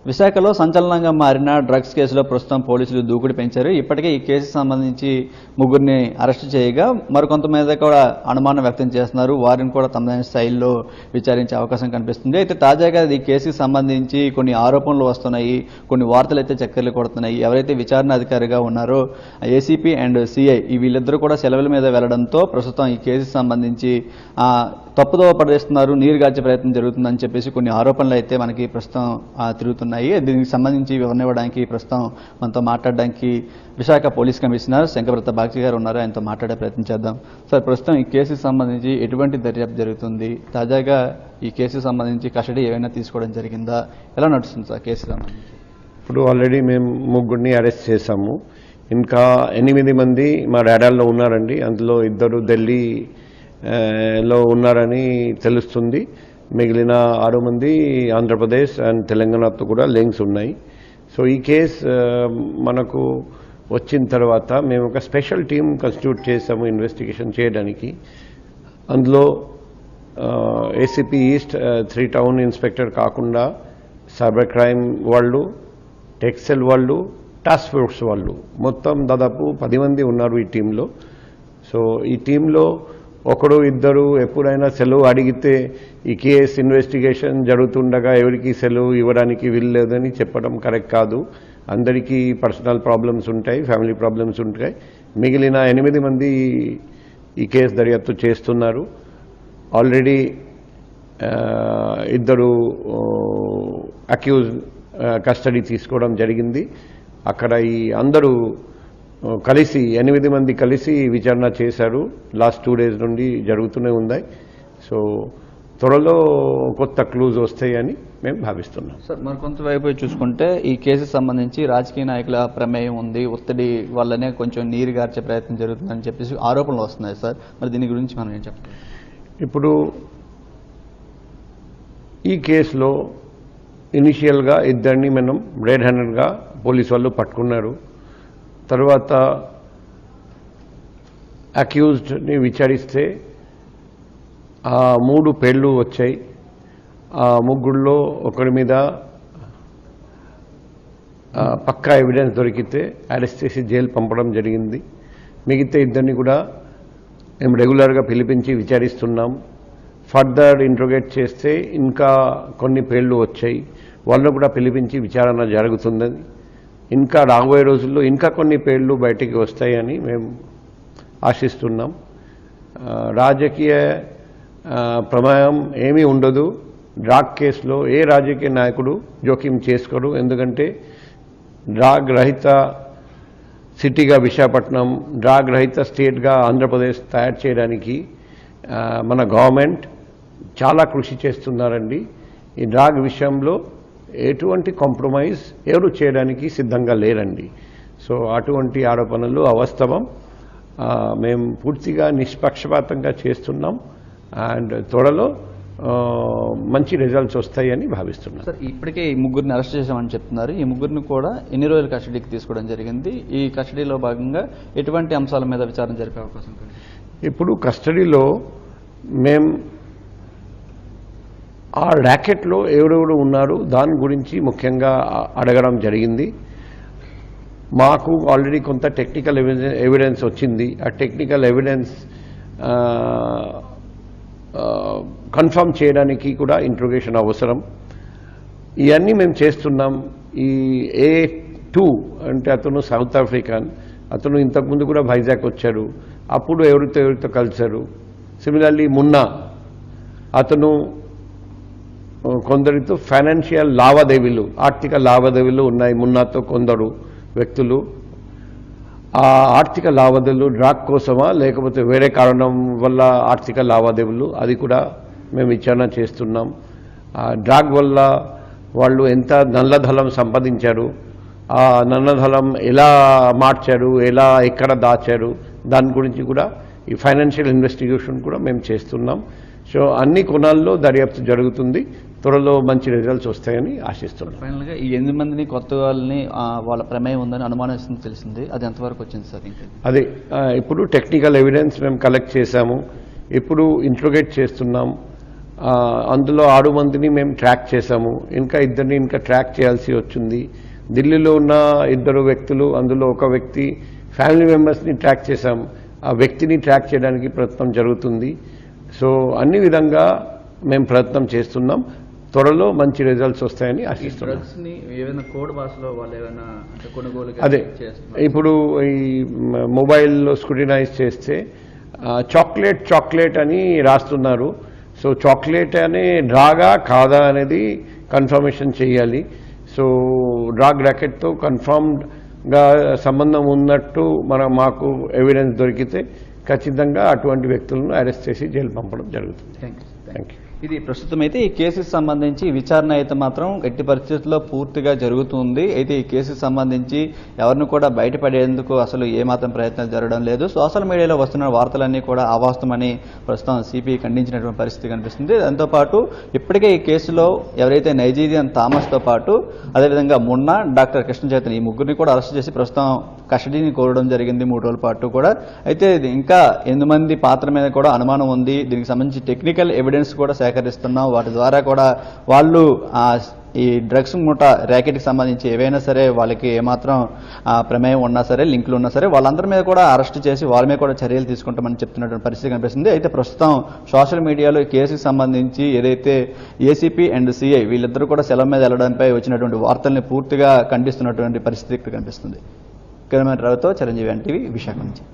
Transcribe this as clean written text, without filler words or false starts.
విశాఖలో సంచలనంగా మారిన డ్రగ్స్ కేసులో ప్రస్తుతం పోలీసులు దూకుడు పెంచారు. ఇప్పటికే ఈ కేసుకు సంబంధించి ముగ్గురిని అరెస్టు చేయగా మరికొంత మీద కూడా అనుమానం వ్యక్తం చేస్తున్నారు. వారిని కూడా తమదైన స్టైల్లో విచారించే అవకాశం కనిపిస్తుంది. అయితే తాజాగా ఈ కేసుకు సంబంధించి కొన్ని ఆరోపణలు వస్తున్నాయి, కొన్ని వార్తలు అయితే చక్కర్లు కొడుతున్నాయి. ఎవరైతే విచారణ అధికారిగా ఉన్నారో ఏసీపీ అండ్ సిఐ వీళ్ళిద్దరూ కూడా సెలవుల మీద వెళ్లడంతో ప్రస్తుతం ఈ కేసుకు సంబంధించి తప్పుదోవ పడేస్తున్నారు, నీరు గార్చే ప్రయత్నం జరుగుతుందని చెప్పేసి కొన్ని ఆరోపణలు అయితే మనకి ప్రస్తుతం తిరుగుతున్నాయి. దీనికి సంబంధించి వివరణ ఇవ్వడానికి ప్రస్తుతం మనతో మాట్లాడడానికి విశాఖ పోలీస్ కమిషనర్ శంకరబ్రత బాగ్చి గారు ఉన్నారు. ఆయనతో మాట్లాడే ప్రయత్నం చేద్దాం. సార్, ప్రస్తుతం ఈ కేసుకు సంబంధించి ఎటువంటి దర్యాప్తు జరుగుతుంది? తాజాగా ఈ కేసుకు సంబంధించి కస్టడీ ఏమైనా తీసుకోవడం జరిగిందా? ఎలా నడుస్తుంది సార్ కేసు సంబంధించి? ఇప్పుడు ఆల్రెడీ మేము ముగ్గురిని అరెస్ట్ చేశాము. ఇంకా 8 మంది మా రాడార్లో ఉన్నారండి. అందులో 2 ఢిల్లీలో ఉన్నారని తెలుస్తుంది. మిగిలిన 6 మంది ఆంధ్రప్రదేశ్ అండ్ తెలంగాణతో కూడా లింక్స్ ఉన్నాయి. సో ఈ కేసు మనకు వచ్చిన తర్వాత మేము ఒక స్పెషల్ టీం కాన్స్టిట్యూట్ చేసాము ఇన్వెస్టిగేషన్ చేయడానికి. అందులో ఏసీపీ ఈస్ట్ 3 టౌన్ ఇన్స్పెక్టర్ కాకుండా సైబర్ క్రైమ్ వాళ్ళు, టెక్సెల్ వాళ్ళు, టాస్క్ ఫోర్స్ వాళ్ళు మొత్తం దాదాపు 10 మంది ఉన్నారు ఈ టీంలో. సో ఈ టీంలో 1-2 ఎప్పుడైనా సెలవు అడిగితే ఈ కేసు ఇన్వెస్టిగేషన్ జరుగుతుండగా ఎవరికి సెలవు ఇవ్వడానికి వీల్లేదని చెప్పడం కరెక్ట్ కాదు. అందరికీ పర్సనల్ ప్రాబ్లమ్స్ ఉంటాయి, ఫ్యామిలీ ప్రాబ్లమ్స్ ఉంటాయి. మిగిలిన 8 మంది ఈ కేసు దర్యాప్తు చేస్తున్నారు. ఆల్రెడీ 2 అక్యూజ్ కస్టడీ తీసుకోవడం జరిగింది. అక్కడ ఈ అందరూ కలిసి 8 మంది కలిసి విచారణ చేశారు. లాస్ట్ 2 days నుండి జరుగుతూనే ఉంది. సో త్వరలో కొత్త క్లూజ్ వస్తాయని మేము భావిస్తున్నాం. సార్, మరి కొంతవైపు చూసుకుంటే ఈ కేసుకు సంబంధించి రాజకీయ నాయకుల ప్రమేయం ఉంది, ఒత్తిడి వల్లనే కొంచెం నీరు గార్చే ప్రయత్నం జరుగుతుందని చెప్పేసి ఆరోపణలు వస్తున్నాయి సార్. మరి దీని గురించి మనం ఏం చెప్తాం? ఇప్పుడు ఈ కేసులో ఇనిషియల్గా 2 మనం రెడ్ హ్యాండెడ్గా పోలీసు వాళ్ళు పట్టుకున్నారు. తర్వాత అక్యూజ్డ్ని విచారిస్తే 3 పేర్లు వచ్చాయి. ఆ ముగ్గురులో ఒకరి మీద పక్కా ఎవిడెన్స్ దొరికితే అరెస్ట్ చేసి జైలు పంపడం జరిగింది. మిగతా 2 కూడా మేము రెగ్యులర్గా పిలిపించి విచారిస్తున్నాం. ఫర్దర్ ఇంట్రోగేట్ చేస్తే ఇంకా కొన్ని పేర్లు వచ్చాయి, వాళ్ళను కూడా పిలిపించి విచారణ జరుగుతుందని. ఇంకా రాబోయే రోజుల్లో ఇంకా కొన్ని పేర్లు బయటికి వస్తాయని మేము ఆశిస్తున్నాం. రాజకీయ ప్రమేయం ఏమీ ఉండదు. డ్రాగ్ కేసులో ఏ రాజకీయ నాయకుడు జోక్యం చేసుకోరు. ఎందుకంటే డ్రాగ్ రహిత సిటీగా విశాఖపట్నం, డ్రాగ్ రహిత స్టేట్గా ఆంధ్రప్రదేశ్ తయారు చేయడానికి మన గవర్నమెంట్ చాలా కృషి చేస్తున్నారండి. ఈ డ్రాగ్ విషయంలో ఎటువంటి కాంప్రమైజ్ ఎవరు చేయడానికి సిద్ధంగా లేరండి. సో అటువంటి ఆరోపణలు అవాస్తవం. మేము పూర్తిగా నిష్పక్షపాతంగా చేస్తున్నాం అండ్ త్వరలో మంచి రిజల్ట్స్ వస్తాయని భావిస్తున్నాం. సార్, ఇప్పటికే ఈ ముగ్గురిని అరెస్ట్ చేశామని చెప్తున్నారు. ఈ ముగ్గురిని కూడా ఎన్ని రోజులు కస్టడీకి తీసుకోవడం జరిగింది? ఈ కస్టడీలో భాగంగా ఎటువంటి అంశాల మీద విచారణ జరిపే అవకాశం ఉంది? ఇప్పుడు కస్టడీలో మేము ఆ ర్యాకెట్లో ఎవరెవరు ఉన్నారు దాని గురించి ముఖ్యంగా అడగడం జరిగింది. మాకు ఆల్రెడీ కొంత టెక్నికల్ ఎవిడెన్స్ వచ్చింది. ఆ టెక్నికల్ ఎవిడెన్స్ కన్ఫర్మ్ చేయడానికి కూడా ఇంట్రోగేషన్ అవసరం. ఇవన్నీ మేము చేస్తున్నాం. ఈ A2 అంటే అతను సౌత్ ఆఫ్రికన్, అతను ఇంతకుముందు కూడా వైజాగ్ వచ్చారు, అప్పుడు ఎవరితో కలిశారు. సిమిలర్లీ మున్నా, అతను కొందరితో ఫైనాన్షియల్ లావాదేవీలు, ఆర్థిక లావాదేవీలు ఉన్నాయి మున్నాతో కొందరు వ్యక్తులు. ఆ ఆర్థిక లావాదేవీలు డ్రాగ్ కోసమా లేకపోతే వేరే కారణం వల్ల ఆర్థిక లావాదేవీలు, అది కూడా మేము విచారణ చేస్తున్నాం. డ్రాగ్ వల్ల వాళ్ళు ఎంత నల్లధనం సంపాదించారు, ఆ నల్లధనం ఎలా మార్చారు, ఎలా ఎక్కడ దాచారు, దాని గురించి కూడా ఈ ఫైనాన్షియల్ ఇన్వెస్టిగేషన్ కూడా మేము చేస్తున్నాం. సో అన్ని కోణాల్లో దర్యాప్తు జరుగుతుంది. త్వరలో మంచి రిజల్ట్స్ వస్తాయని ఆశిస్తున్నాం. ఫైనల్గా ఈ 8 మందిని కొత్త వాళ్ళని వాళ్ళ ప్రమేయం ఉందని అనుమానిస్తుంది తెలిసింది. అది ఎంతవరకు వచ్చింది సార్? ఇంకా అదే ఇప్పుడు టెక్నికల్ ఎవిడెన్స్ మేము కలెక్ట్ చేశాము. ఇప్పుడు ఇంట్రోగేట్ చేస్తున్నాం. అందులో 6 మందిని మేము ట్రాక్ చేశాము. ఇంకా ఇద్దరిని ఇంకా ట్రాక్ చేయాల్సి వచ్చింది. ఢిల్లీలో ఉన్న 2 వ్యక్తులు, అందులో ఒక వ్యక్తి ఫ్యామిలీ మెంబర్స్ని ట్రాక్ చేశాం. ఆ వ్యక్తిని ట్రాక్ చేయడానికి ప్రయత్నం జరుగుతుంది. సో అన్ని విధంగా మేము ప్రయత్నం చేస్తున్నాం. త్వరలో మంచి రిజల్ట్స్ వస్తాయని ఆశిస్తున్నాం. అదే ఇప్పుడు ఈ మొబైల్లో స్క్రూటినైజ్ చేస్తే చాక్లెట్ అని రాస్తున్నారు. సో చాక్లెట్ అనే డ్రాగా కాదా అనేది కన్ఫర్మేషన్ చేయాలి. సో డ్రాగ్ ర్యాకెట్తో కన్ఫర్మ్డ్గా సంబంధం ఉన్నట్టు మాకు ఎవిడెన్స్ దొరికితే ఖచ్చితంగా అటువంటి వ్యక్తులను అరెస్ట్ చేసి జైలు పంపడం జరుగుతుంది. Thank you. ఇది ప్రస్తుతం అయితే ఈ కేసుకు సంబంధించి విచారణ అయితే మాత్రం ఎట్టి పరిస్థితుల్లో పూర్తిగా జరుగుతుంది. అయితే ఈ కేసుకు సంబంధించి ఎవరిని కూడా బయటపడేందుకు అసలు ఏమాత్రం ప్రయత్నం జరగడం లేదు. సోషల్ మీడియాలో వస్తున్న వార్తలన్నీ కూడా అవాస్తవమని ప్రస్తుతం సిపి ఖండించినటువంటి పరిస్థితి కనిపిస్తుంది. దాంతోపాటు ఇప్పటికే ఈ కేసులో ఎవరైతే నైజీరియన్ థామస్తో పాటు అదేవిధంగా మున్నా, డాక్టర్ కృష్ణ చైతన్య ఈ ముగ్గురిని కూడా అరెస్ట్ చేసి ప్రస్తుతం కస్టడీని కోరడం జరిగింది 3 రోజుల పాటు కూడా. అయితే ఇది ఇంకా 8 మంది పాత్ర మీద కూడా అనుమానం ఉంది. దీనికి సంబంధించి టెక్నికల్ ఎవిడెన్స్ కూడా సేకరిస్తున్నాం. వాటి ద్వారా కూడా వాళ్ళు ఈ డ్రగ్స్ మూట ర్యాకెట్కి సంబంధించి ఏవైనా సరే వాళ్ళకి ఏమాత్రం ప్రమేయం ఉన్నా సరే, లింకులు ఉన్నా సరే వాళ్ళందరి మీద కూడా అరెస్ట్ చేసి వాళ్ళ మీద కూడా చర్యలు తీసుకుంటామని చెప్తున్నటువంటి పరిస్థితి కనిపిస్తుంది. అయితే ప్రస్తుతం సోషల్ మీడియాలో ఈ కేసుకు సంబంధించి ఏదైతే ఏసీపీ అండ్ సిఐ వీళ్ళిద్దరూ కూడా సెలవు మీద వెళ్లడంపై వచ్చినటువంటి వార్తల్ని పూర్తిగా ఖండిస్తున్నటువంటి పరిస్థితి ఇక్కడ కనిపిస్తుంది. కెమెరామెన్ రావుతో చిరంజీవి ఎన్టీవీ విశాఖ నుంచి.